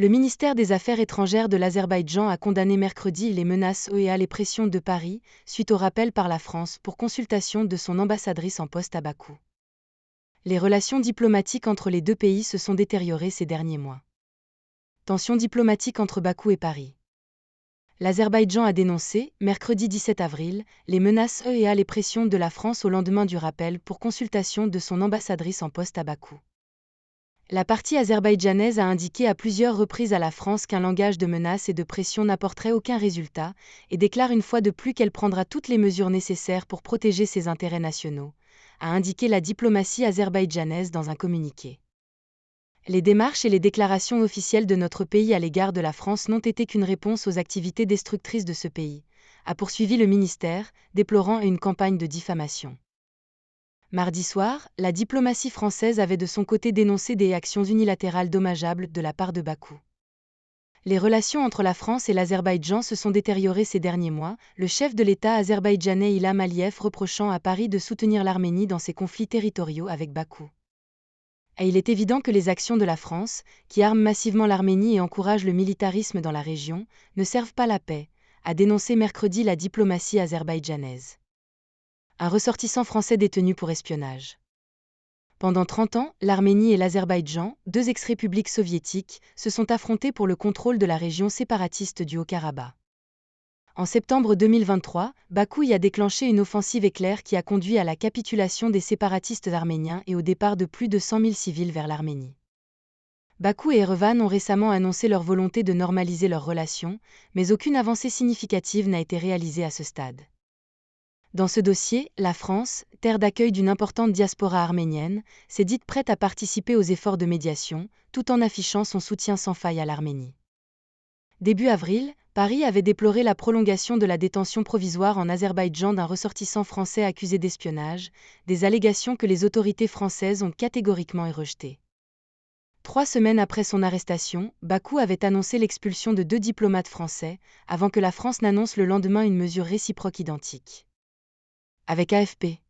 Le ministère des Affaires étrangères de l'Azerbaïdjan a condamné mercredi les menaces et les pressions de Paris, suite au rappel par la France pour consultation de son ambassadrice en poste à Bakou. Les relations diplomatiques entre les deux pays se sont détériorées ces derniers mois. Tensions diplomatiques entre Bakou et Paris. L'Azerbaïdjan a dénoncé, mercredi 17 avril, les menaces et les pressions de la France au lendemain du rappel pour consultation de son ambassadrice en poste à Bakou. La partie azerbaïdjanaise a indiqué à plusieurs reprises à la France qu'un langage de menaces et de pression n'apporterait aucun résultat, et déclare une fois de plus qu'elle prendra toutes les mesures nécessaires pour protéger ses intérêts nationaux, a indiqué la diplomatie azerbaïdjanaise dans un communiqué. Les démarches et les déclarations officielles de notre pays à l'égard de la France n'ont été qu'une réponse aux activités destructrices de ce pays, a poursuivi le ministère, déplorant une campagne de diffamation. Mardi soir, la diplomatie française avait de son côté dénoncé des actions unilatérales dommageables de la part de Bakou. Les relations entre la France et l'Azerbaïdjan se sont détériorées ces derniers mois, le chef de l'État azerbaïdjanais Ilham Aliyev reprochant à Paris de soutenir l'Arménie dans ses conflits territoriaux avec Bakou. Et il est évident que les actions de la France, qui arme massivement l'Arménie et encourage le militarisme dans la région, ne servent pas la paix, a dénoncé mercredi la diplomatie azerbaïdjanaise. Un ressortissant français détenu pour espionnage. Pendant 30 ans, l'Arménie et l'Azerbaïdjan, deux ex-républiques soviétiques, se sont affrontés pour le contrôle de la région séparatiste du Haut-Karabakh. En septembre 2023, Bakou y a déclenché une offensive éclair qui a conduit à la capitulation des séparatistes arméniens et au départ de plus de 100 000 civils vers l'Arménie. Bakou et Erevan ont récemment annoncé leur volonté de normaliser leurs relations, mais aucune avancée significative n'a été réalisée à ce stade. Dans ce dossier, la France, terre d'accueil d'une importante diaspora arménienne, s'est dite prête à participer aux efforts de médiation, tout en affichant son soutien sans faille à l'Arménie. Début avril, Paris avait déploré la prolongation de la détention provisoire en Azerbaïdjan d'un ressortissant français accusé d'espionnage, des allégations que les autorités françaises ont catégoriquement rejetées. 3 semaines après son arrestation, Bakou avait annoncé l'expulsion de 2 diplomates français, avant que la France n'annonce le lendemain une mesure réciproque identique. Avec AFP.